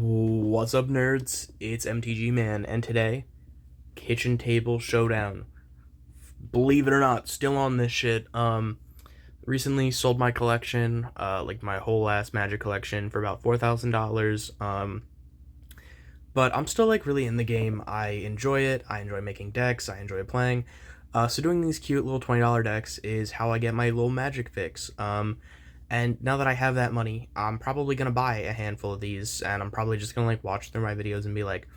What's up, nerds? It's MTG Man, and today, kitchen table showdown. Believe it or not, still on this shit. Recently sold my collection, like my whole ass Magic collection, for about $4,000. But I'm still like really in the game. I enjoy it. I enjoy making decks. I enjoy playing. So doing these cute little $20 decks is how I get my little Magic fix. And now that I have that money, I'm probably gonna buy a handful of these, and I'm probably just gonna like watch through my videos and be like,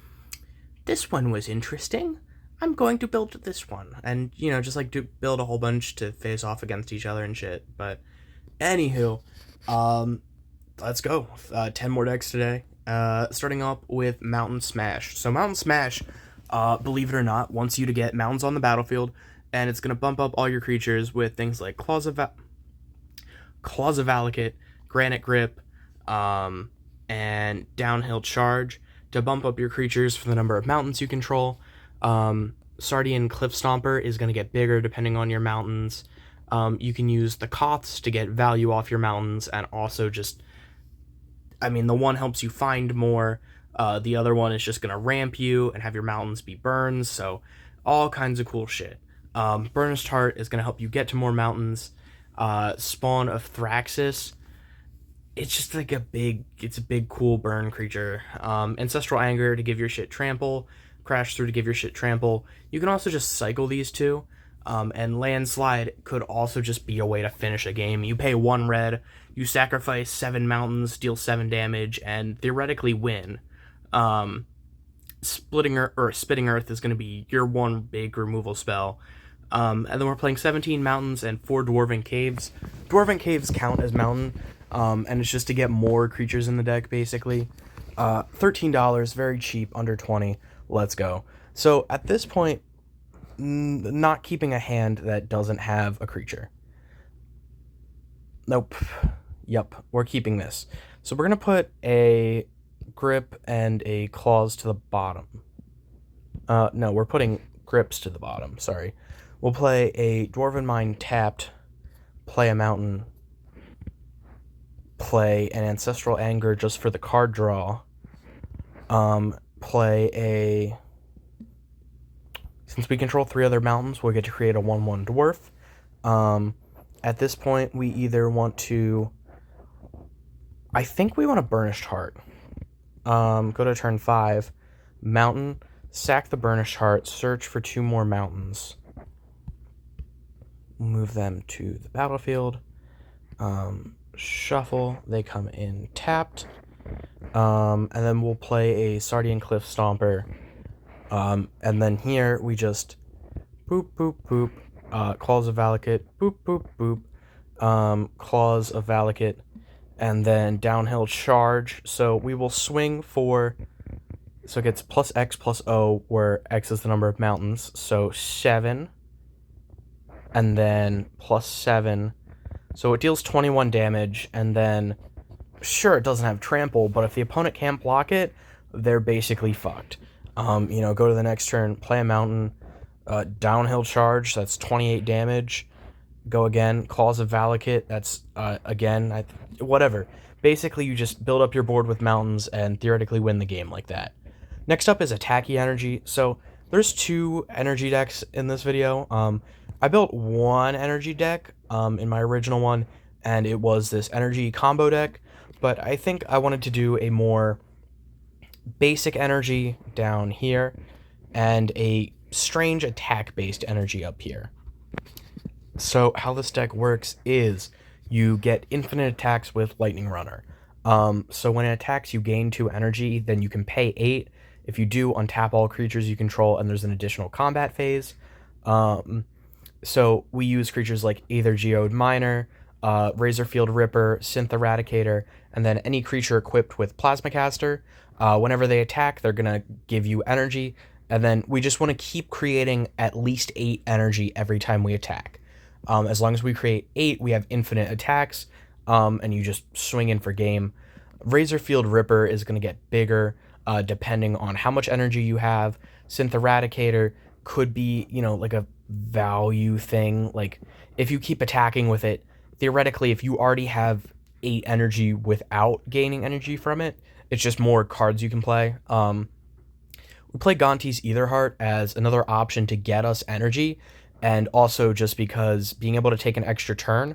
this one was interesting. I'm going to build this one, and just like build a whole bunch to face off against each other and shit. But anywho, let's go. 10 more decks today. Starting up with Mountain Smash. So Mountain Smash, believe it or not, wants you to get mountains on the battlefield, and it's gonna bump up all your creatures with things like Claws of Valakut, Granite Grip, and Downhill Charge to bump up your creatures for the number of mountains you control. Sardian Cliff Stomper is going to get bigger depending on your mountains. You can use the Koths to get value off your mountains, and also the one helps you find more. The other one is just going to ramp you and have your mountains be burns, so all kinds of cool shit. Burnished Heart is going to help you get to more mountains. Spawn of Thraxus, it's just like a big cool burn creature. Ancestral Anger to give your shit trample. Crash Through to give your shit trample. You can also just cycle these two. And Landslide could also just be a way to finish a game. You pay 1 red, you sacrifice 7 mountains, deal 7 damage, and theoretically win. Spitting Earth is going to be your one big removal spell. And then we're playing 17 mountains and 4 Dwarven Caves. Dwarven Caves count as mountain, and it's just to get more creatures in the deck, basically. $13, very cheap, under 20. Let's go. So at this point, not keeping a hand that doesn't have a creature. Nope. Yep, we're keeping this. So we're going to put a Grip and a Claws to the bottom. No, we're putting Grips to the bottom, sorry. We'll play a Dwarven Mine tapped, play a mountain, play an Ancestral Anger just for the card draw, play a... Since we control 3 other mountains, we'll get to create a 1/1 dwarf. At this point, we either want to... I think we want a Burnished Heart. Go to turn 5, mountain, sack the Burnished Heart, search for 2 more mountains. Move them to the battlefield. Shuffle, they come in tapped. And then we'll play a Sardian Cliff Stomper. And then here we just boop, boop, boop, Claws of Valakut, boop, boop, boop, Claws of Valakut, and then Downhill Charge. So we will swing for, so it gets plus X plus O, where X is the number of mountains, so 7, and then plus 7, so it deals 21 damage, and then, sure, it doesn't have trample, but if the opponent can't block it, they're basically fucked. Go to the next turn, play a mountain, Downhill Charge, that's 28 damage, go again, Claws of Valakut, that's, again, whatever. Basically, you just build up your board with mountains and theoretically win the game like that. Next up is Attacky Energy. So, there's 2 energy decks in this video. I built 1 energy deck, in my original one, and it was this energy combo deck, but I think I wanted to do a more basic energy down here, and a strange attack-based energy up here. So how this deck works is you get infinite attacks with Lightning Runner. So when it attacks, you gain 2 energy, then you can pay 8. If you do, untap all creatures you control, and there's an additional combat phase. So we use creatures like Aether Geode Miner, Razorfield Ripper, Synth Eradicator, and then any creature equipped with Plasmacaster. Whenever they attack, they're going to give you energy, and then we just want to keep creating at least 8 energy every time we attack. As long as we create 8, we have infinite attacks, and you just swing in for game. Razorfield Ripper is going to get bigger, depending on how much energy you have. Synth Eradicator could be, like a value thing. Like, if you keep attacking with it, theoretically, if you already have 8 energy without gaining energy from it. It's just more cards you can play. We play Gonti's Aetherheart as another option to get us energy, and also just because being able to take an extra turn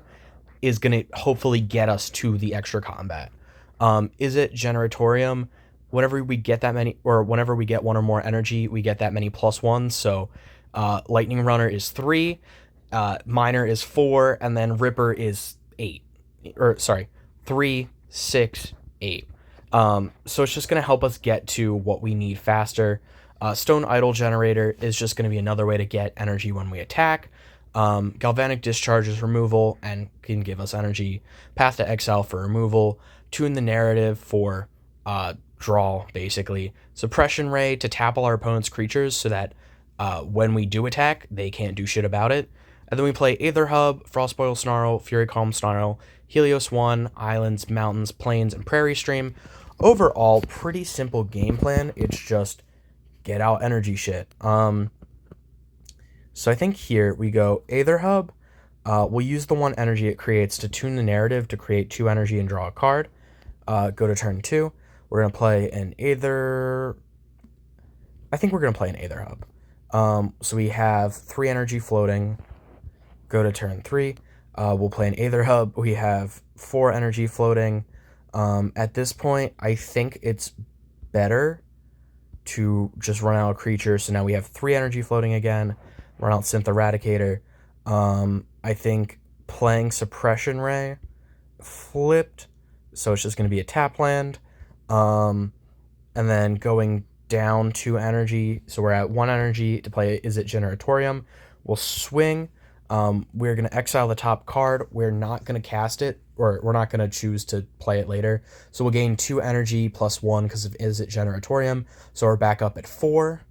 is going to hopefully get us to the extra combat. Is it Generatorium? Whenever we get that many, or whenever we get one or more energy, we get that many +1s. So Lightning Runner is 3, Miner is 4, and then Ripper is 8. Or, sorry, 3, 6, 8. So it's just going to help us get to what we need faster. Stone Idol Generator is just going to be another way to get energy when we attack. Galvanic Discharge is removal and can give us energy. Path to Exile for removal. Tune the Narrative for draw, basically. Suppression Ray to tap all our opponent's creatures so that when we do attack, they can't do shit about it. And then we play Aether Hub, Frostboil Snarl, Fury Calm Snarl, Helios 1, Islands, Mountains, Plains, and Prairie Stream. Overall, pretty simple game plan. It's just get out energy shit. So I think here we go Aether Hub. We'll use the 1 energy it creates to tune the narrative to create 2 energy and draw a card. Go to turn 2. We're going to play an Aether... I think we're going to play an Aether Hub. So we have 3 energy floating. Go to turn 3. We'll play an Aether Hub. We have 4 energy floating. At this point, I think it's better to just run out a creature. So now we have 3 energy floating again. Run out Synth Eradicator. I think playing Suppression Ray flipped. So it's just going to be a tap land. And then going down 2 energy. So we're at 1 energy to play Is It Generatorium. We'll swing. We're going to exile the top card. We're not going to cast it, or we're not going to choose to play it later. So we'll gain 2 energy +1 because of Is It Generatorium. So we're back up at 4.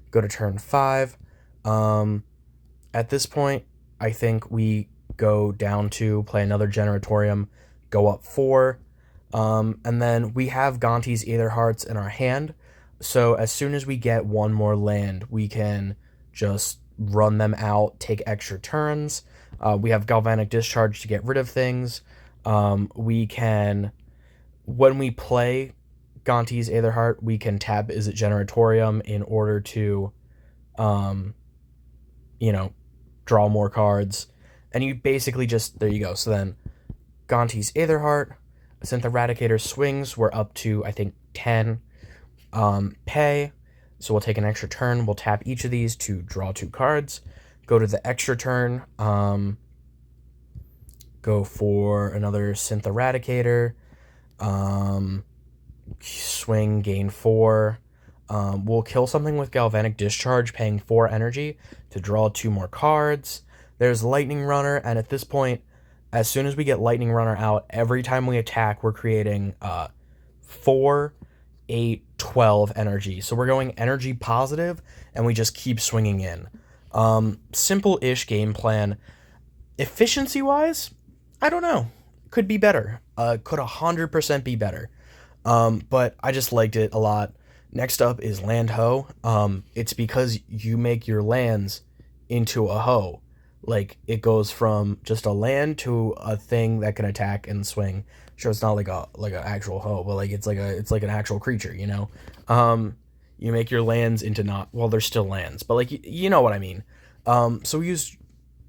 Go to turn 5. At this point, I think we go down to play another Generatorium, go up 4. And then we have Gonti's Aetherhearts in our hand. So as soon as we get 1 more land, we can just run them out, take extra turns. We have Galvanic Discharge to get rid of things. We can, when we play Gonti's Aetherheart, we can tap Is It Generatorium in order to, draw more cards. And you basically just, there you go. So then Gonti's Aetherheart, Synth Eradicator swings, we're up to, I think, 10. Pay. So we'll take an extra turn. We'll tap each of these to draw 2 cards. Go to the extra turn. Go for another Synth Eradicator. Swing, gain 4. We'll kill something with Galvanic Discharge, paying 4 energy to draw 2 more cards. There's Lightning Runner, and at this point, as soon as we get Lightning Runner out, every time we attack, we're creating 4, 8, 12 energy. So we're going energy positive, and we just keep swinging in. Simple-ish game plan. Efficiency-wise, I don't know. Could be better. Could 100% be better. But I just liked it a lot. Next up is Land Ho. It's because you make your lands into a hoe. Like, it goes from just a land to a thing that can attack and swing. Sure, it's not like an actual hoe, but like it's like an actual creature, you know. You make your lands into not, well, they're still lands, but like you know what I mean. So we use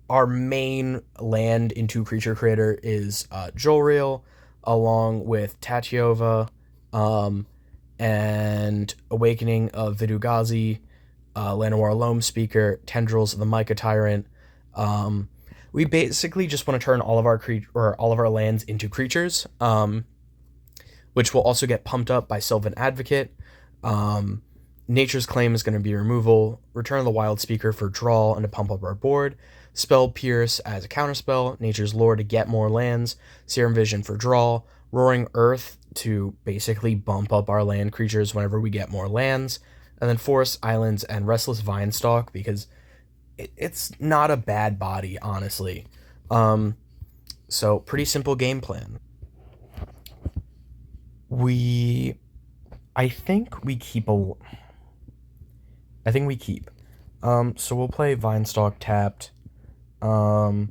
our main land into creature creator is Jolreel, along with Tatiova, and Awakening of Vidugazi, Llanowar Loam Speaker, Tendrils of the Micah Tyrant. We basically just want to turn all of our lands into creatures, which will also get pumped up by Sylvan Advocate. Nature's Claim is going to be removal. Return of the Wild Speaker for draw and to pump up our board. Spell Pierce as a counterspell. Nature's Lore to get more lands. Serum Vision for draw. Roaring Earth to basically bump up our land creatures whenever we get more lands. And then Forest, Islands, and Restless Vinestalk, because it's not a bad body, honestly. So pretty simple game plan. I think we keep. So we'll play Vinestalk tapped. I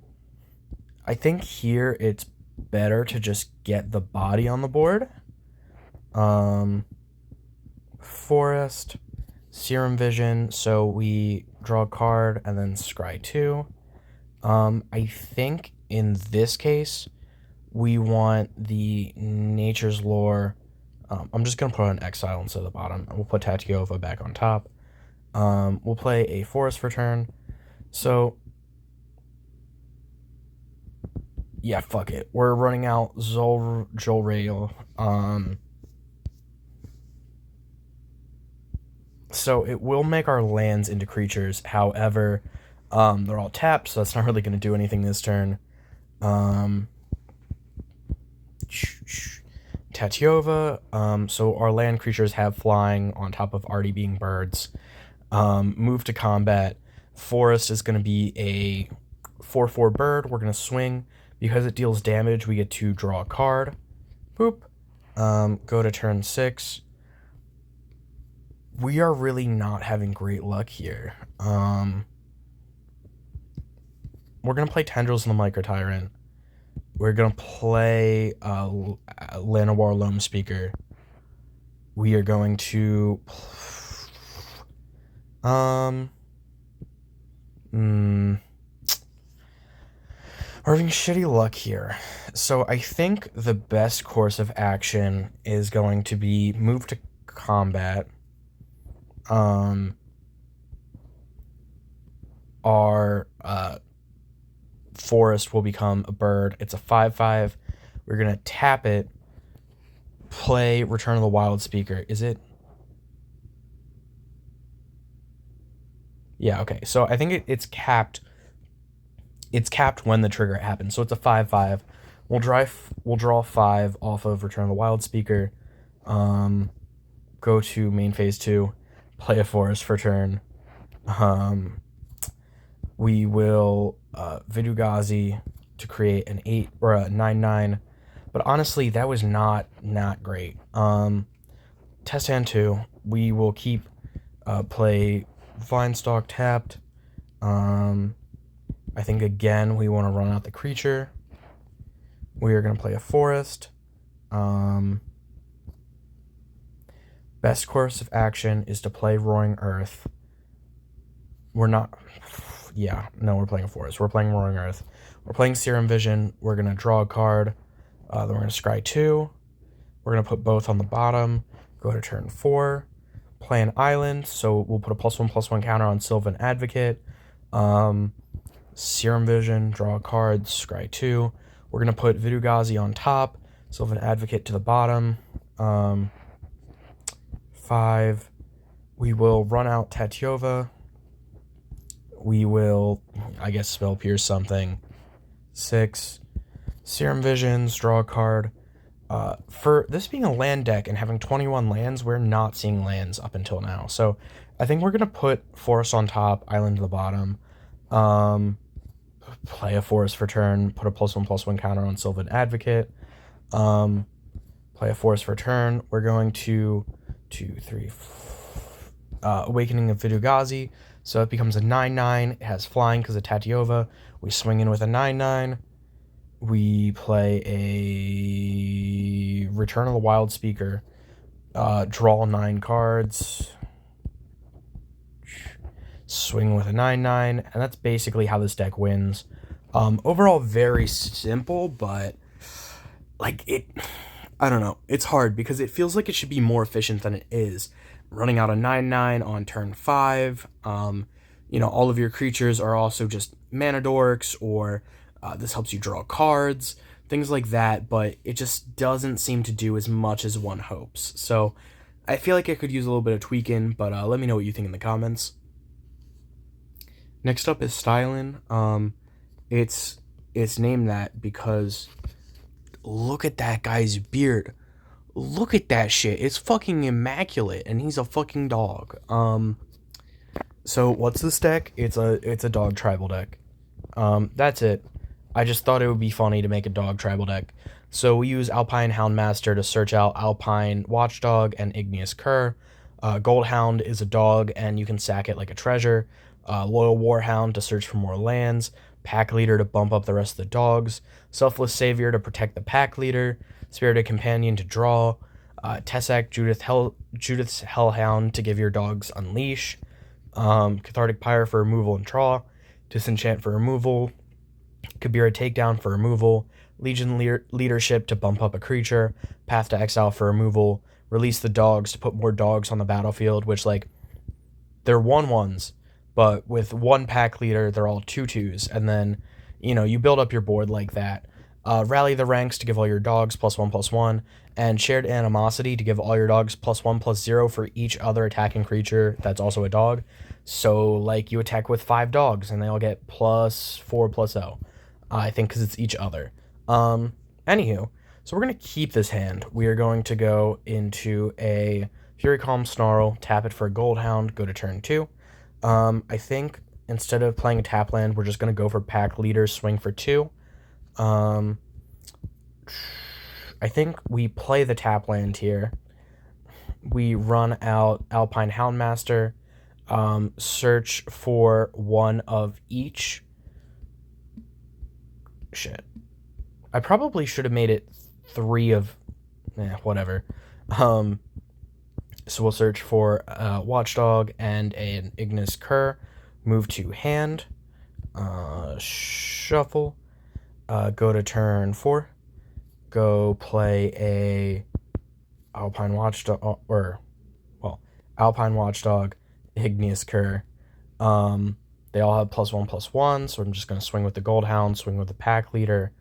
think here it's better to just get the body on the board. Forest, Serum Vision, so we draw a card and then scry 2. I think in this case, we want the Nature's Lore. I'm just going to put an Exile instead of the bottom. We'll put Tatiova back on top. We'll play a Forest for turn. So, yeah, fuck it. We're running out Jolrail. So it will make our lands into creatures. However, they're all tapped, so that's not really going to do anything this turn. Tatiova. So our land creatures have flying on top of already being birds. Move to combat. Forest is going to be a 4/4 bird. We're going to swing. Because it deals damage, we get to draw a card. Boop. Go to turn 6. We are really not having great luck here. We're going to play Tendrils in the Micro Tyrant. We're going to play Llanowar Loam Speaker. We are going to... We're having shitty luck here. So I think the best course of action is going to be move to combat. Our forest will become a bird. It's a 5/5. We're going to tap it. Play Return of the Wild Speaker. Is it? Yeah, okay. So I think it's capped. It's capped when the trigger happens. So it's a 5/5. We'll draw 5 off of Return of the Wild Speaker. Go to main phase 2. Play a forest for turn. We will Vidugazi to create an 8 or a 9/9. But honestly, that was not great. Test hand 2. We will keep play Vinestalk tapped. I think again we want to run out the creature. We are going to play a forest. Best course of action is to play Roaring Earth. We're not... Yeah, no, we're playing a forest. We're playing Roaring Earth. We're playing Serum Vision. We're going to draw a card. Then we're going to scry 2. We're going to put both on the bottom. Go to turn 4. Play an island. So we'll put a +1/+1 counter on Sylvan Advocate. Serum Vision, draw a card, scry 2. We're going to put Vidugazi on top. Sylvan Advocate to the bottom. 5. We will run out Tatiova. We will, I guess, Spell Pierce something. 6. Serum Visions, draw a card. For this being a land deck and having 21 lands, we're not seeing lands up until now. So I think we're going to put Forest on top, Island to the bottom. Play a Forest for turn, put a +1/+1 counter on Sylvan Advocate. Play a Forest for turn. We're going to 2, 3, Awakening of Vidugazi. So it becomes a 9/9. It has flying because of Tatiova. We swing in with a 9/9. We play a Return of the Wild Speaker. Draw 9 cards. Swing with a 9/9. And that's basically how this deck wins. Overall, very simple, but like I don't know. It's hard because it feels like it should be more efficient than it is. Running out a 9/9 on turn 5. All of your creatures are also just mana dorks, or this helps you draw cards, things like that, but it just doesn't seem to do as much as one hopes. So I feel like it could use a little bit of tweaking, but let me know what you think in the comments. Next up is Stylin. It's named that because look at that guy's beard. Look at that shit. It's fucking immaculate, and he's a fucking dog. So what's this deck? It's a dog tribal deck. That's it. I just thought it would be funny to make a dog tribal deck. So we use Alpine Houndmaster to search out Alpine Watchdog and Igneous Cur. Goldhound is a dog, and you can sack it like a treasure. Loyal Warhound to search for more lands. Pack Leader to bump up the rest of the dogs, Selfless Savior to protect the Pack Leader, Spirited Companion to draw, Tessac Judith's Hellhound to give your dogs Unleash, Cathartic Pyre for removal and draw, Disenchant for removal, Kabira Takedown for removal, Legion Leadership to bump up a creature, Path to Exile for removal, Release the Dogs to put more dogs on the battlefield, which, like, they're 1/1s, but with one Pack Leader, they're all 2/2s, and then, you build up your board like that. Rally the Ranks to give all your dogs +1/+1, and Shared Animosity to give all your dogs +1/+0 for each other attacking creature that's also a dog. So, like, you attack with 5 dogs, and they all get +4/+0. I think because it's each other. Anywho, so we're going to keep this hand. We are going to go into a Fury Calm Snarl, tap it for a Gold Hound, go to turn 2. I think instead of playing a tap land, we're just going to go for Pack Leader, swing for 2. I think we play the tap land here. We run out Alpine Houndmaster, search for one of each. Shit. I probably should have made it 3 of... whatever. So we'll search for Watchdog and an Ignis Cur. Move to hand. Shuffle. Go to turn 4. Go play a Alpine Watchdog, Alpine Watchdog, Ignis Cur. They all have +1/+1, so I'm just going to swing with the Gold Hound, swing with the Pack Leader.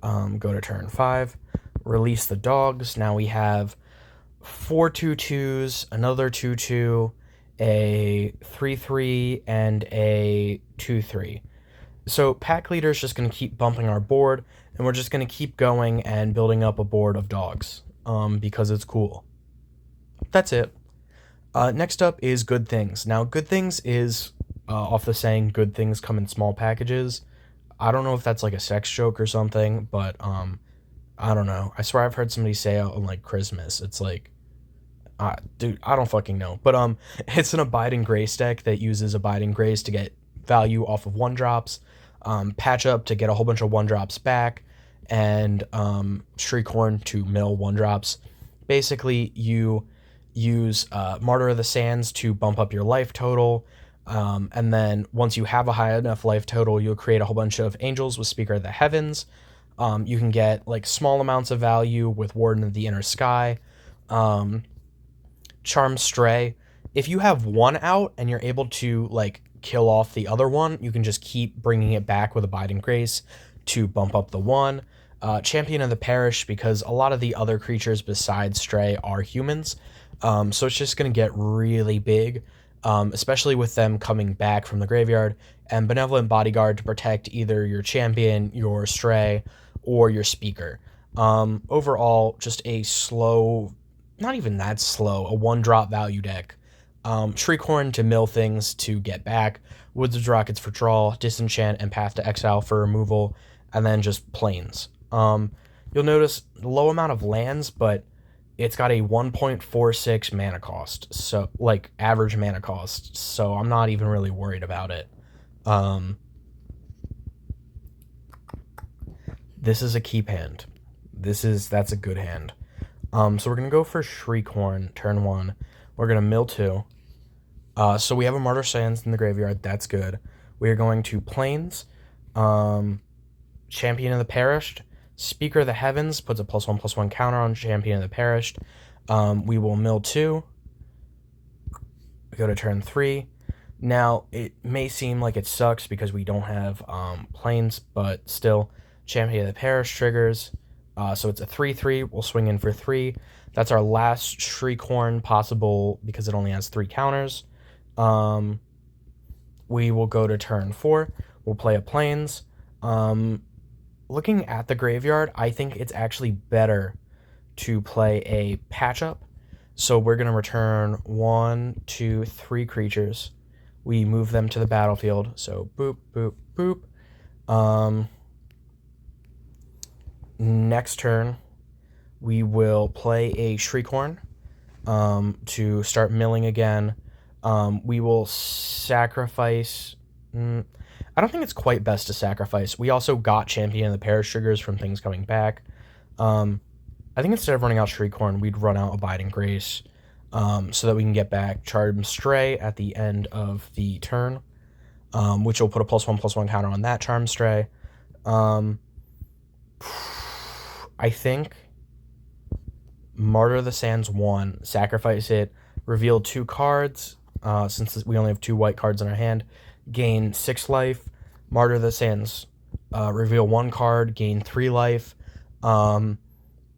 Go to turn 5. Release the dogs. Now we have 4 2/2s, another 2/2, a 3/3, and a 2/3. So Pack Leader is just going to keep bumping our board, and we're just going to keep going and building up a board of dogs, because it's cool. That's it. Next up is Good Things. Now, Good Things is off the saying, good things come in small packages. I don't know if that's like a sex joke or something, but I don't know. I swear I've heard somebody say it on, like, Christmas. It's like, dude, I don't fucking know. But it's an Abiding Grace deck that uses Abiding Grace to get value off of 1-drops, Patch Up to get a whole bunch of 1-drops back, and Shriekhorn to mill 1-drops. Basically, you use Martyr of the Sands to bump up your life total, and then once you have a high enough life total, you'll create a whole bunch of Angels with Speaker of the Heavens. You can get, like, small amounts of value with Warden of the Inner Sky. Charm Stray. If you have one out and you're able to, like, kill off the other one, you can just keep bringing it back with Abiding Grace to bump up the 1. Champion of the Parish, because a lot of the other creatures besides Stray are humans. So it's just going to get really big, especially with them coming back from the graveyard. And Benevolent Bodyguard to protect either your champion, your Stray, or your Speaker. Overall, just a slow, not even that slow, a 1-drop value deck. Shriekhorn to mill things to get back, Woods of Rockets for draw, Disenchant and Path to Exile for removal, and then just plains. You'll notice low amount of lands, but it's got a 1.46 mana cost, so, like, average mana cost, so I'm not even really worried about it. This is a keep hand. That's a good hand. So we're gonna go for Shriekhorn, turn 1. We're gonna mill 2. So we have a Martyr Sands in the graveyard, that's good. We are going to plains, Champion of the Perished, Speaker of the Heavens, puts a +1/+1 counter on Champion of the Perished. We will mill 2. We go to turn 3. Now, it may seem like it sucks because we don't have plains, but still, Champion of the Perished triggers. So it's a 3/3. We'll swing in for 3. That's our last Shriekhorn possible because it only has 3 counters. We will go to turn 4. We'll play a plains. Looking at the graveyard, I think it's actually better to play a Patch Up. So we're going to return 1, 2, 3 creatures. We move them to the battlefield. So boop, boop, boop. Next turn, we will play a Shriekhorn to start milling again. We will sacrifice... I don't think it's quite best to sacrifice. We also got Champion of the Parish triggers from things coming back. Um, I think instead of running out Shriekhorn, we'd run out Abiding Grace, so that we can get back Charmed Stray at the end of the turn, which will put a +1/+1 counter on that Charmed Stray. I think Martyr of the Sands 1, sacrifice it, reveal 2 cards, since we only have 2 white cards in our hand, gain 6 life. Martyr of the Sands, reveal 1 card, gain 3 life.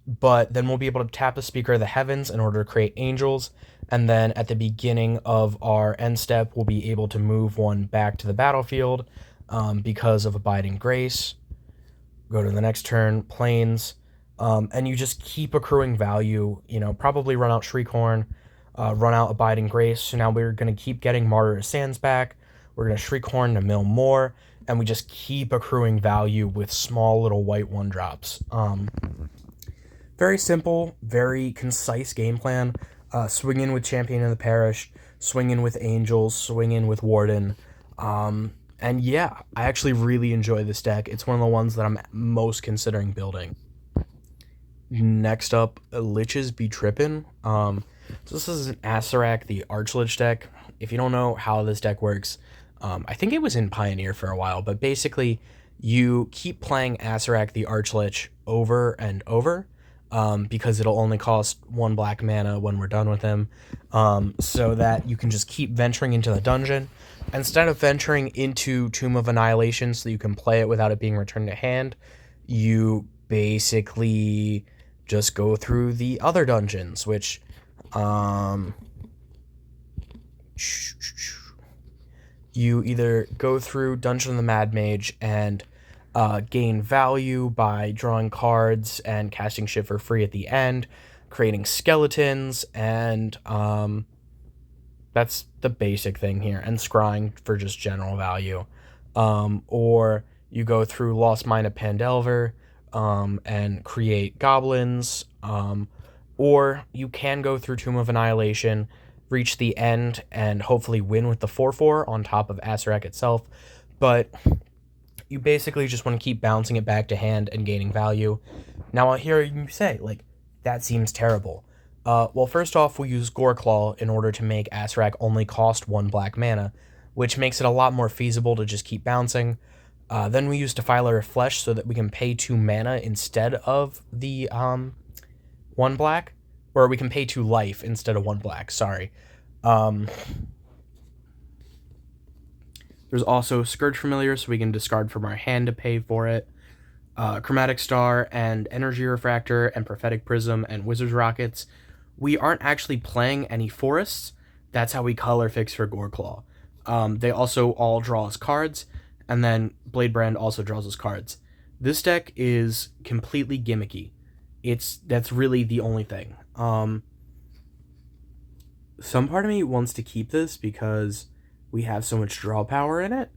But then we'll be able to tap the Speaker of the Heavens in order to create angels, and then at the beginning of our end step, we'll be able to move 1 back to the battlefield, because of Abiding Grace. Go to the next turn, Plains, and you just keep accruing value, probably run out Shriekhorn, run out Abiding Grace. So now we're going to keep getting Martyr of Sands back. We're going to Shriekhorn to mill more, and we just keep accruing value with small little white 1-drops. Very simple, very concise game plan. Swing in with Champion of the Parish, swing in with Angels, swing in with Warden. And yeah, I actually really enjoy this deck. It's one of the ones that I'm most considering building. Next up, Liches Be Trippin'. So this is an Acererak the Archlich deck. If you don't know how this deck works, I think it was in Pioneer for a while, but basically you keep playing Acererak the Archlich over and over, because it'll only cost 1 black mana when we're done with him, so that you can just keep venturing into the dungeon. Instead of venturing into Tomb of Annihilation so that you can play it without it being returned to hand, you basically just go through the other dungeons, which, you either go through Dungeon of the Mad Mage and gain value by drawing cards and casting shit for free at the end, creating skeletons, and that's the basic thing here, and scrying for just general value. Or you go through Lost Mine of Pandelver, and create goblins, or you can go through Tomb of Annihilation, reach the end, and hopefully win with the 4/4 on top of Acererak itself, but you basically just want to keep bouncing it back to hand and gaining value. Now I'll hear you say, that seems terrible. Well, first off, we use Goreclaw in order to make Acererak only cost 1 black mana, which makes it a lot more feasible to just keep bouncing. Then we use Defiler of Flesh so that we can pay 2 mana instead of the 1 black, or we can pay 2 life instead of 1 black, sorry. There's also Scourge Familiar, so we can discard from our hand to pay for it. Chromatic Star and Energy Refractor and Prophetic Prism and Wizard's Rockets. We aren't actually playing any forests. That's how we color fix for Goreclaw. They also all draw us cards, and then Bladebrand also draws us cards. This deck is completely gimmicky. That's really the only thing. Some part of me wants to keep this because we have so much draw power in it.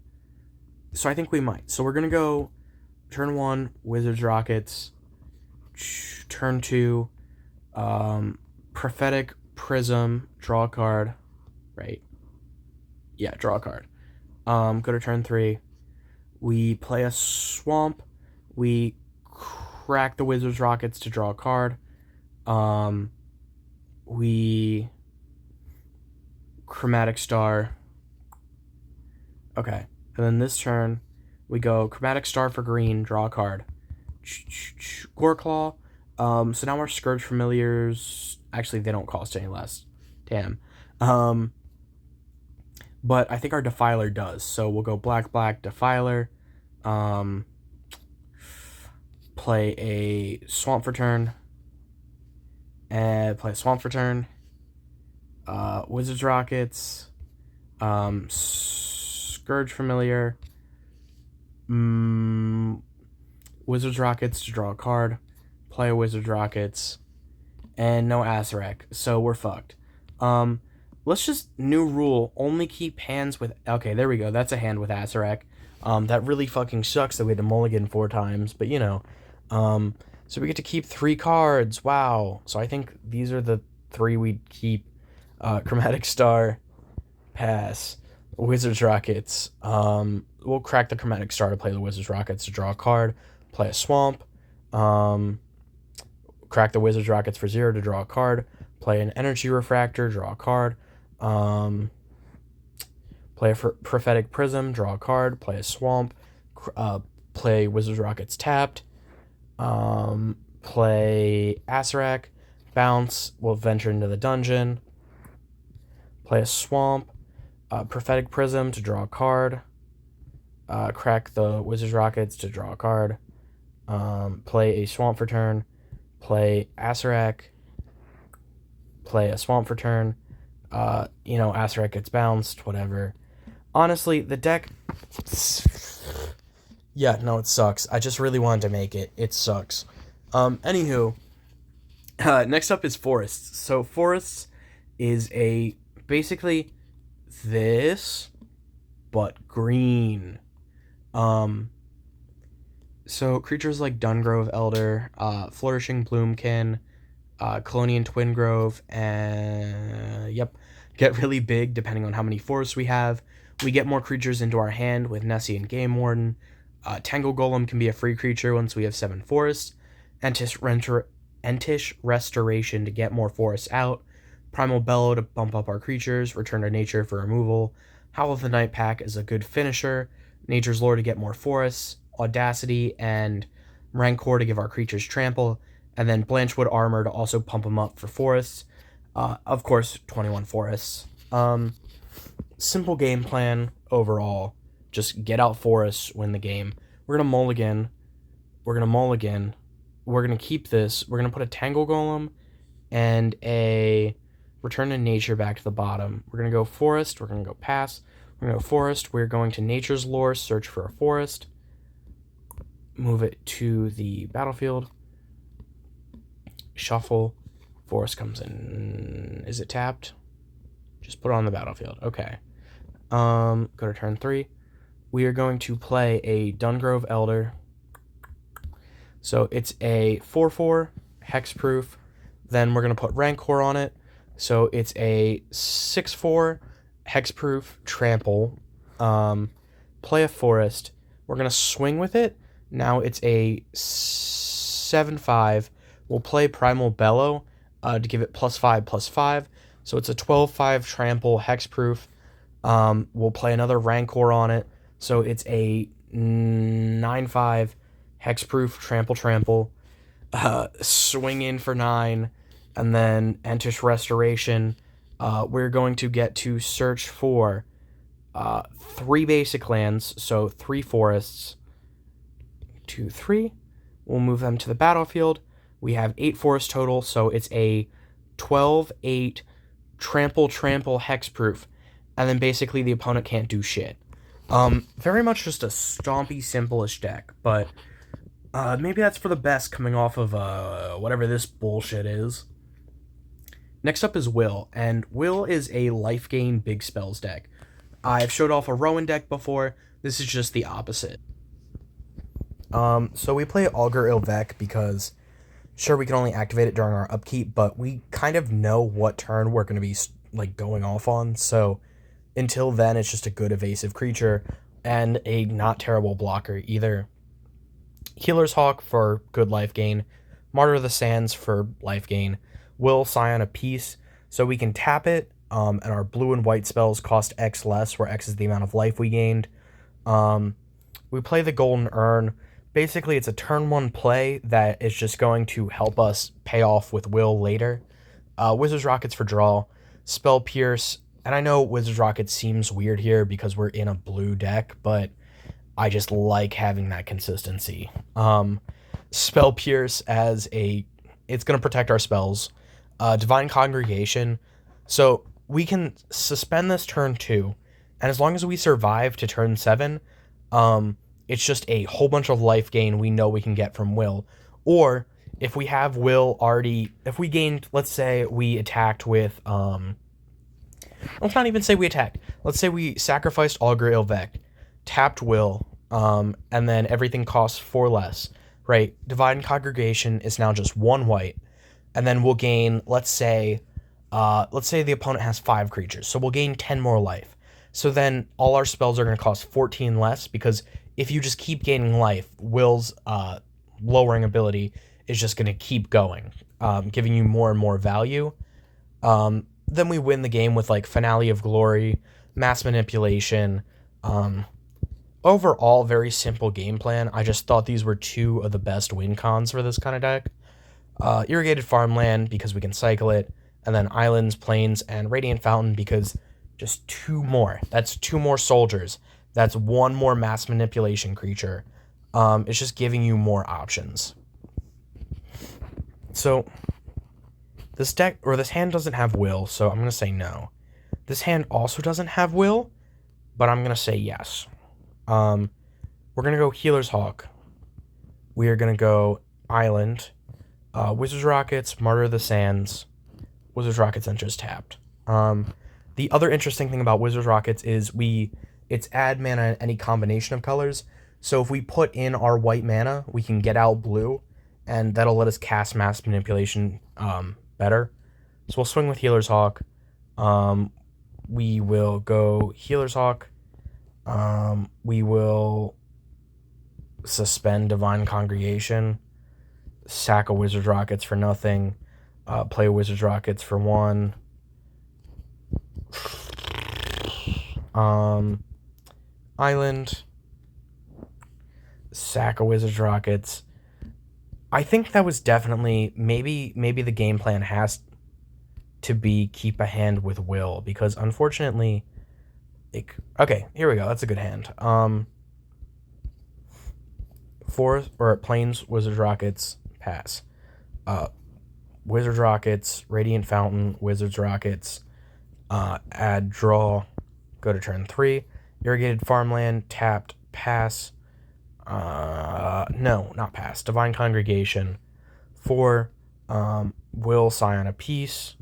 So I think we might. So we're going to go turn 1, Wizard's Rockets. Turn 2, Prophetic Prism, draw a card. Right? Yeah, draw a card. Go to turn 3. We play a Swamp. We crack the Wizard's Rockets to draw a card. We Chromatic Star. Okay. And then this turn, we go Chromatic Star for green, draw a card. Goreclaw. So now our Scourge Familiars, actually they don't cost any less. Damn. But I think our Defiler does. So we'll go black, Defiler. Play a Swamp for turn. And play a Swamp for turn. Wizard's Rockets. Scourge Familiar. Wizard's Rockets to draw a card. Play a Wizard's Rockets. And no Acererak. So we're fucked. Let's just, new rule, only keep hands with... Okay, there we go. That's a hand with Acererak. That really fucking sucks that we had to mulligan 4 times, but you know. So we get to keep 3 cards. Wow. So I think these are the 3 we'd keep. Chromatic Star, pass. Wizard's Rockets. We'll crack the Chromatic Star to play the Wizard's Rockets to draw a card, play a Swamp. Um, Crack the Wizard's Rockets for 0 to draw a card, play an Energy Refractor, draw a card. Play a Prophetic Prism, draw a card, play a Swamp, play Wizard's Rockets tapped, play Acerak, bounce, we'll venture into the dungeon, play a Swamp, Prophetic Prism to draw a card, crack the Wizard's Rockets to draw a card, play a Swamp for turn, play Acerak, play a Swamp for turn, Acerak gets bounced, whatever. Honestly, the deck... Yeah, no, it sucks. I just really wanted to make it. It sucks. Anywho, next up is Forests. So Forests is basically this, but green. So creatures like Dungrove Elder, Flourishing Bloomkin, Colonian Twingrove, and get really big depending on how many forests we have. We get more creatures into our hand with Nessie and Game Warden. Tangle Golem can be a free creature once we have 7 forests. Entish Restoration to get more forests out. Primal Bellow to bump up our creatures. Return to Nature for removal. Howl of the Night Pack is a good finisher. Nature's Lore to get more forests. Audacity and Rancor to give our creatures trample. And then Blanchwood Armor to also pump them up for forests. Of course, 21 forests. Simple game plan overall. Just get out forests, win the game. We're going to mulligan. We're going to keep this. We're going to put a Tangle Golem and a Return to Nature back to the bottom. We're going to go forest. We're going to go pass. We're going to go forest. We're going to Nature's Lore, search for a forest. Move it to the battlefield. Shuffle. Forest comes in. Is it tapped? Just put it on the battlefield. Okay. Go to turn 3. We are going to play a Dungrove Elder. So it's a 4/4 hexproof. Then we're going to put Rancor on it. So it's a 6/4 hexproof trample. Play a forest. We're going to swing with it. Now it's a 7/5. We'll play Primal Bellow to give it +5/+5. So it's a 12/5 trample hexproof. We'll play another Rancor on it. So it's a 9/5 hexproof trample. Swing in for 9. And then Entish Restoration. We're going to get to search for 3 basic lands. So 3 forests. 2, 3. We'll move them to the battlefield. We have 8 forests total. So it's a 12/8 trample hexproof. And then basically the opponent can't do shit. Very much just a stompy, simple-ish deck, but maybe that's for the best coming off of whatever this bullshit is. Next up is Will, and Will is a life gain big spells deck. I've showed off a Rowan deck before. This is just the opposite. So we play Augur Ilvec because, sure, we can only activate it during our upkeep, but we kind of know what turn we're going to be going off on, so until then, it's just a good evasive creature and a not terrible blocker either. Healer's Hawk for good life gain. Martyr of the Sands for life gain. Will Scion of Peace, so we can tap it, and our blue and white spells cost X less, where X is the amount of life we gained. We play the Golden Urn. Basically, it's a turn 1 play that is just going to help us pay off with Will later. Wizard's Rockets for draw. Spell Pierce. And I know Wizard's Rocket seems weird here because we're in a blue deck, but I just like having that consistency. Spell Pierce it's going to protect our spells. Divine Congregation. So we can suspend this turn 2, and as long as we survive to turn 7, it's just a whole bunch of life gain we know we can get from Will. Or if we have Will already, if we gained, let's say we attacked with, let's not even say we attacked. Let's say we sacrificed Augur Ilvec, tapped Will, and then everything costs 4 less, right? Divine Congregation is now just 1 white, and then we'll gain, let's say the opponent has 5 creatures, so we'll gain 10 more life. So then all our spells are going to cost 14 less, because if you just keep gaining life, Will's lowering ability is just going to keep going, giving you more and more value. Then we win the game with like Finale of Glory, Mass Manipulation. Overall, very simple game plan. I just thought these were two of the best win cons for this kind of deck. Irrigated Farmland, because we can cycle it, and then Islands, Plains, and Radiant Fountain, because just two more. That's two more soldiers. That's one more Mass Manipulation creature. It's just giving you more options. So, this deck, or this hand doesn't have Will, so I'm going to say no. This hand also doesn't have Will, but I'm going to say yes. We're going to go Healer's Hawk. We are going to go Island. Wizard's Rockets, Martyr of the Sands. Wizard's Rockets enters tapped. The other interesting thing about Wizard's Rockets is it's add mana in any combination of colors. So if we put in our white mana, we can get out blue, and that'll let us cast Mass Manipulation better. So we'll swing with Healer's Hawk. We will go Healer's Hawk. We will suspend Divine Congregation, sack a Wizard's Rockets for nothing, play Wizard's Rockets for 1. Island, sack a Wizard's Rockets. I think that was definitely, maybe the game plan has to be keep a hand with Will, because unfortunately, okay, here we go. That's a good hand. Plains, Wizard's Rockets, pass. Wizard's Rockets, Radiant Fountain, Wizard's Rockets, add draw, go to turn 3. Irrigated Farmland, tapped, pass. No, not pass. Divine Congregation, 4. Will, Scion of Peace.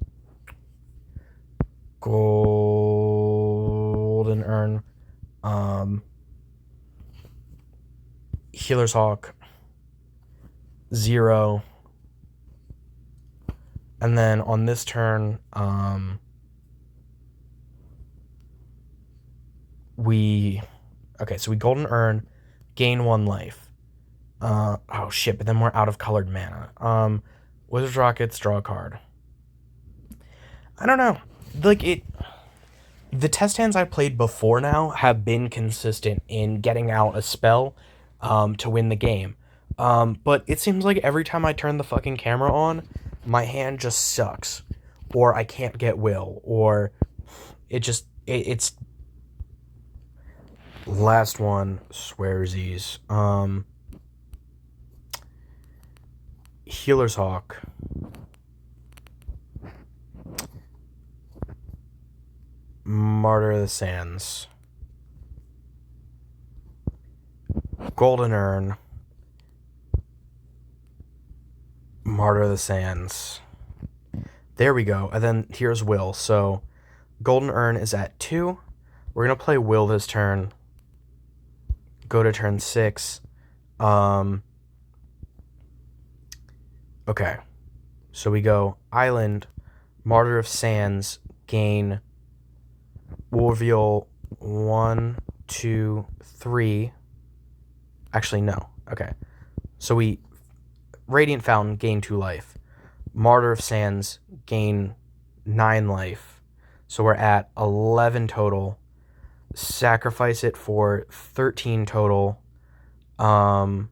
Golden Urn. Healer's Hawk, 0. And then on this turn, we Golden Urn, gain 1 life. Oh shit, but then we're out of colored mana. Wizard's Rockets, draw a card. I don't know. The test hands I played before now have been consistent in getting out a spell to win the game. But it seems like every time I turn the fucking camera on, my hand just sucks. Or I can't get Will. Or it's... Last one, swearsies. Healer's Hawk. Martyr of the Sands. Golden Urn. Martyr of the Sands. There we go. And then here's Will. So Golden Urn is at 2. We're going to play Will this turn. Go to turn 6. Okay. So we go Island, Martyr of Sands, gain. We'll reveal 1, 2, 3. Actually, no. Okay. So we Radiant Fountain, gain 2 life. Martyr of Sands, gain 9 life. So we're at 11 total. Sacrifice it for 13 total. And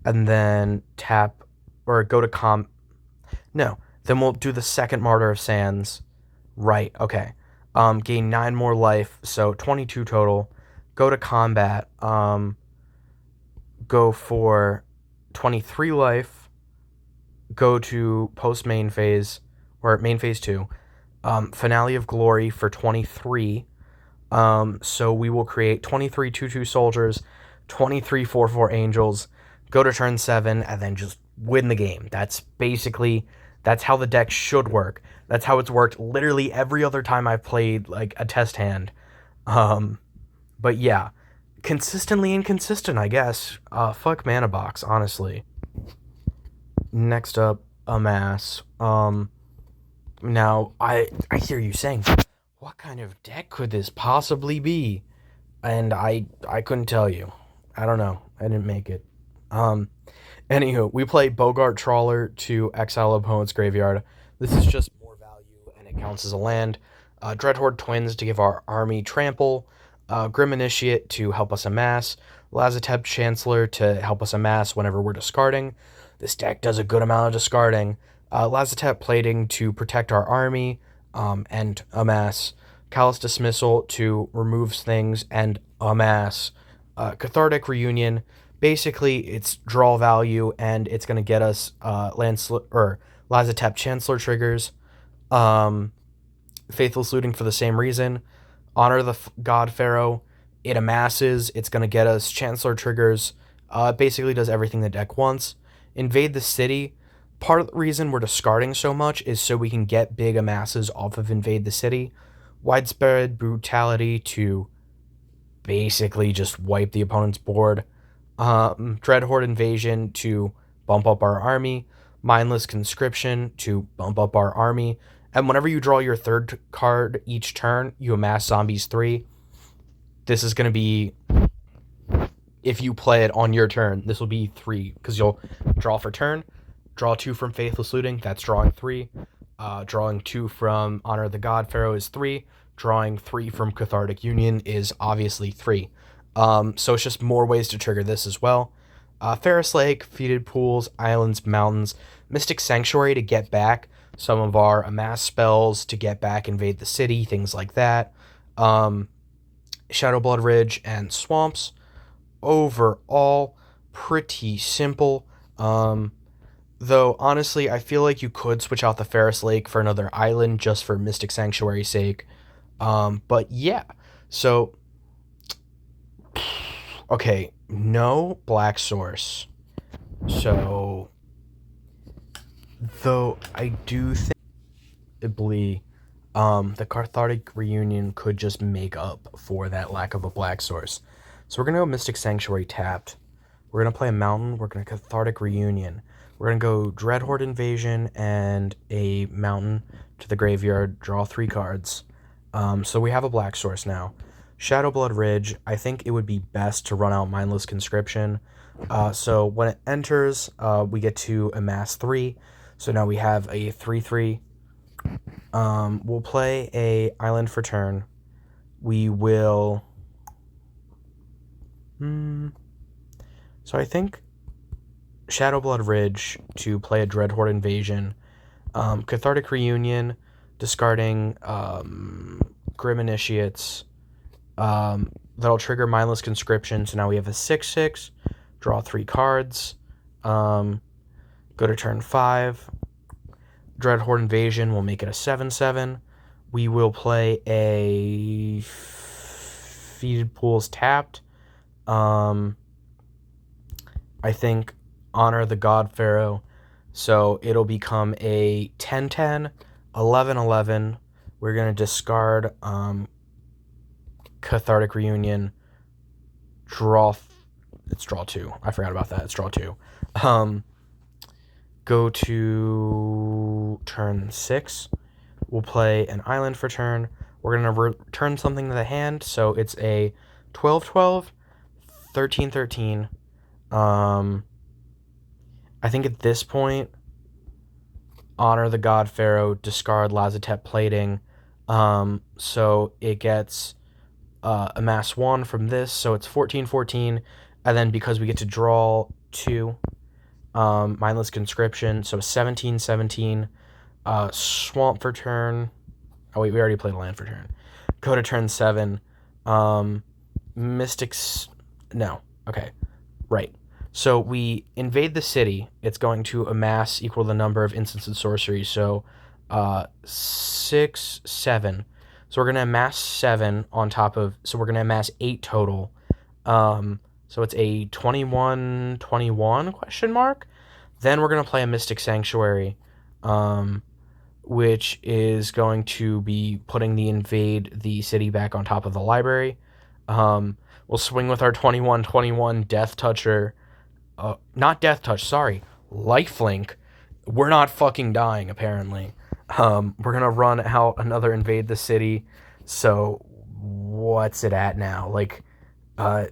then tap, or go to No. Then we'll do the second Martyr of Sands. Right, okay. Gain 9 more life, so 22 total. Go to combat. Go for 23 life. Go to post-main phase, or main phase 2. Finale of Glory for 23. So we will create 23 2/2 soldiers, 23 4/4 angels, go to turn 7, and then just win the game. That's how the deck should work. That's how it's worked literally every other time I've played like a test hand. But yeah, consistently inconsistent, I guess. Fuck Mana Box, honestly. Next up, Amass. Now, I hear you saying, what kind of deck could this possibly be? And I couldn't tell you. I don't know. I didn't make it. Um, Anywho, we play Bogart Trawler to exile opponent's graveyard. This is just more value, and it counts as a land. Dreadhorde Twins to give our army trample. Grim Initiate to help us amass. Lazatep Chancellor to help us amass whenever we're discarding. This deck does a good amount of discarding. Lazatep Plating to protect our army and amass. Callous Dismissal to removes things and amass. Cathartic Reunion, basically it's draw value and it's going to get us Lazatep Chancellor triggers. Faithless Looting for the same reason. Honor the God Pharaoh, it amasses, it's going to get us Chancellor triggers. It basically does everything the deck wants. Invade the City, part of the reason we're discarding so much is so we can get big amasses off of Invade the City. Widespread Brutality to basically just wipe the opponent's board. Dreadhorde Invasion to bump up our army. Mindless Conscription to bump up our army. And whenever you draw your third card each turn, you amass Zombies 3. This is going to be, if you play it on your turn, this will be 3, because you'll draw for turn, draw 2 from Faithless Looting, that's drawing 3. Drawing 2 from Honor of the God Pharaoh is 3. Drawing 3 from Cathartic Union is obviously 3. So it's just more ways to trigger this as well. Ferris Lake, Feeded Pools, Islands, Mountains, Mystic Sanctuary to get back some of our amass spells, to get back Invade the City, things like that. Shadowblood Ridge and Swamps. Overall, pretty simple. Though, honestly, I feel like you could switch out the Ferris Lake for another island just for Mystic Sanctuary's sake. But yeah, so, okay, no Black Source. So, though I do think the Cathartic Reunion could just make up for that lack of a Black Source. So we're going to go Mystic Sanctuary tapped. We're going to play a Mountain. We're going to Cathartic Reunion. We're going to go Dreadhorde Invasion and a Mountain to the graveyard. Draw 3 cards. So we have a Black Source now. Shadowblood Ridge. I think it would be best to run out Mindless Conscription. So when it enters, we get to amass 3. So now we have a 3/3. We'll play a Island for turn. We will... So I think Shadowblood Ridge to play a Dreadhorde Invasion. Cathartic Reunion, discarding Grim Initiates. That'll trigger Mindless Conscription. So now we have a 6/6. Draw 3 cards. Go to turn 5. Dreadhorde Invasion will make it a 7/7. We will play a Feeded Pools tapped. I think Honor the God Pharaoh. So it'll become a 10/10, 11/11. We're going to discard Cathartic Reunion. It's draw 2. I forgot about that. It's draw 2. Go to turn 6. We'll play an island for turn. We're going to return something to the hand. So it's a 12/12, 13/13. I think at this point, Honor the God Pharaoh, discard Lazatep Plating. So it gets amass 1 from this. So it's 14/14. And then because we get to draw 2, Mindless Conscription, so 17/17. Swamp for turn. Oh wait, we already played a land for turn. Go to turn 7. Mystics. No. Okay. Right. So we invade the city. It's going to amass equal to the number of instants of sorcery. So 6, 7. So we're going to amass 7 on top of... So we're going to amass 8 total. So it's a 21/21 question mark. Then we're going to play a Mystic Sanctuary, which is going to be putting the Invade the City back on top of the library. We'll swing with our 21/21 Death Toucher. Not Death Touch, sorry. Lifelink. We're not fucking dying, apparently. We're gonna run out another invade the city. So what's it at now? Like uh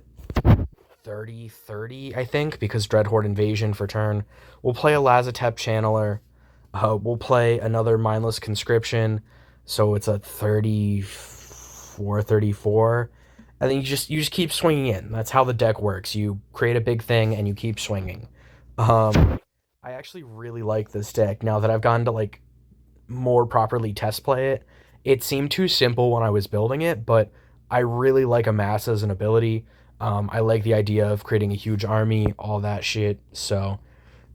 30-30, I think, because Dreadhorde Invasion for turn. We'll play a Lazotep Channeler. We'll play another Mindless Conscription. So it's a 34-34. And then you just keep swinging in. That's how the deck works. You create a big thing and you keep swinging. I actually really like this deck now that I've gotten to like more properly test play it. It seemed too simple when I was building it, but I really like Amass as an ability. I like the idea of creating a huge army, all that shit. So,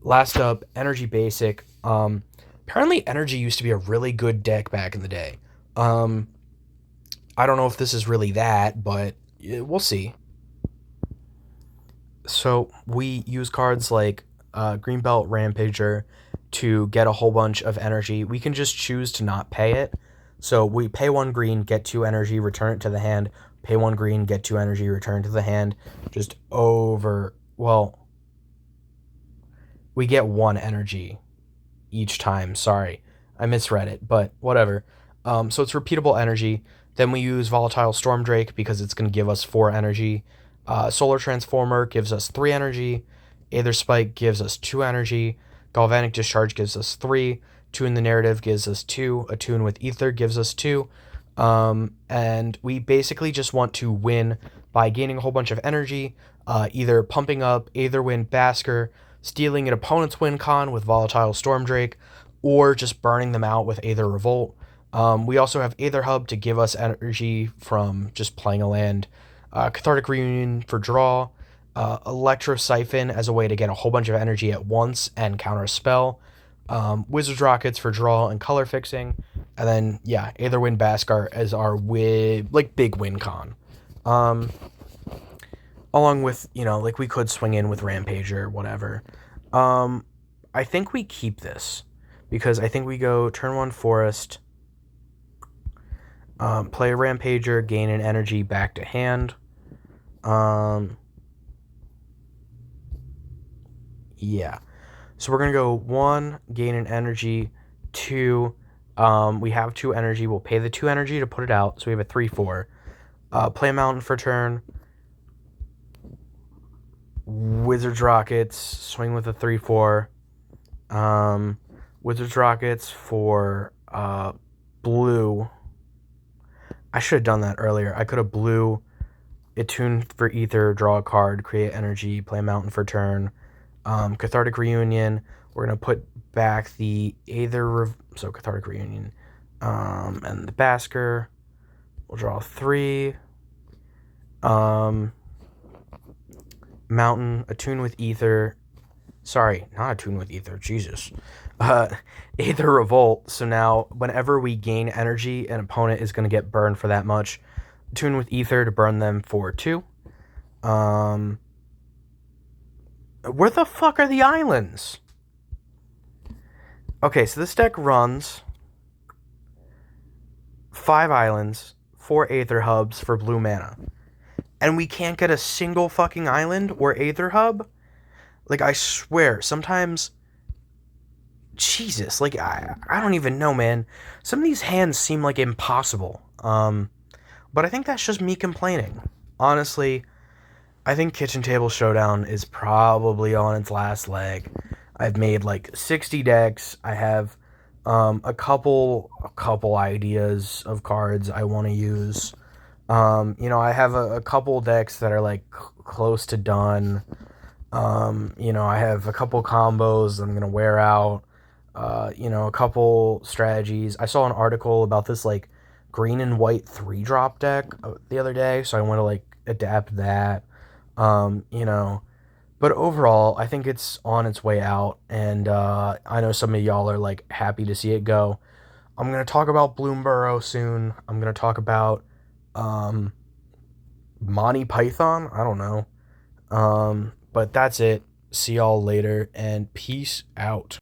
last up, Energy Basic. Apparently, Energy used to be a really good deck back in the day. Um, I don't know if this is really that, but we'll see. So, we use cards like Greenbelt Rampager to get a whole bunch of energy. We can just choose to not pay it. So we pay 1 green, get 2 energy, return it to the hand. Pay 1 green, get 2 energy, return to the hand. Just over. Well, we get 1 energy each time. Sorry, I misread it, but whatever. So it's repeatable energy. Then we use Volatile Storm Drake because it's going to give us 4 energy. Solar Transformer gives us 3 energy. Aether Spike gives us 2 energy. Galvanic Discharge gives us 3. Tune the Narrative gives us 2. Attune with Ether gives us 2. And we basically just want to win by gaining a whole bunch of energy, either pumping up Aetherwind Basker, stealing an opponent's win con with Volatile Storm Drake, or just burning them out with Aether Revolt. We also have Aether Hub to give us energy from just playing a land. Cathartic Reunion for draw. Electro Siphon as a way to get a whole bunch of energy at once and counter a spell. Wizard's Rockets for draw and color fixing. And then, yeah, Aetherwind Baskar as our big win con. Along with, like we could swing in with Rampager or whatever. I think we keep this because I think we go turn 1 Forest, play a Rampager, gain an energy back to hand. Yeah. So we're going to go 1, gain an energy, 2, we have 2 energy. We'll pay the 2 energy to put it out. So we have a 3-4. Play a Mountain for turn. Wizard's Rockets, swing with a 3-4. Wizard's Rockets for blue. I should have done that earlier. I could have blue, attune for Ether, draw a card, create energy, play a Mountain for turn. Cathartic Reunion. We're going to put back the so Cathartic Reunion. And the Basker. We'll draw 3. Mountain, attune with Ether. Sorry, not attune with Ether. Jesus. Aether Revolt. So now, whenever we gain energy, an opponent is going to get burned for that much. Attune with Ether to burn them for 2. Where the fuck are the islands? Okay, so this deck runs 5 islands, 4 Aether Hubs for blue mana. And we can't get a single fucking island or Aether Hub? Like, I swear, sometimes... Jesus, like, I don't even know, man. Some of these hands seem like impossible. But I think that's just me complaining. Honestly, I think Kitchen Table Showdown is probably on its last leg. I've made like 60 decks. I have a couple ideas of cards I want to use. I have a couple decks that are like close to done. I have a couple combos I'm gonna wear out. A couple strategies. I saw an article about this like green and white 3-drop deck the other day, so I want to like adapt that. But overall, I think it's on its way out, and I know some of y'all are like happy to see it go. I'm gonna talk about Bloomborough soon. I'm gonna talk about Monty Python. I don't know. But that's it. See y'all later, and peace out.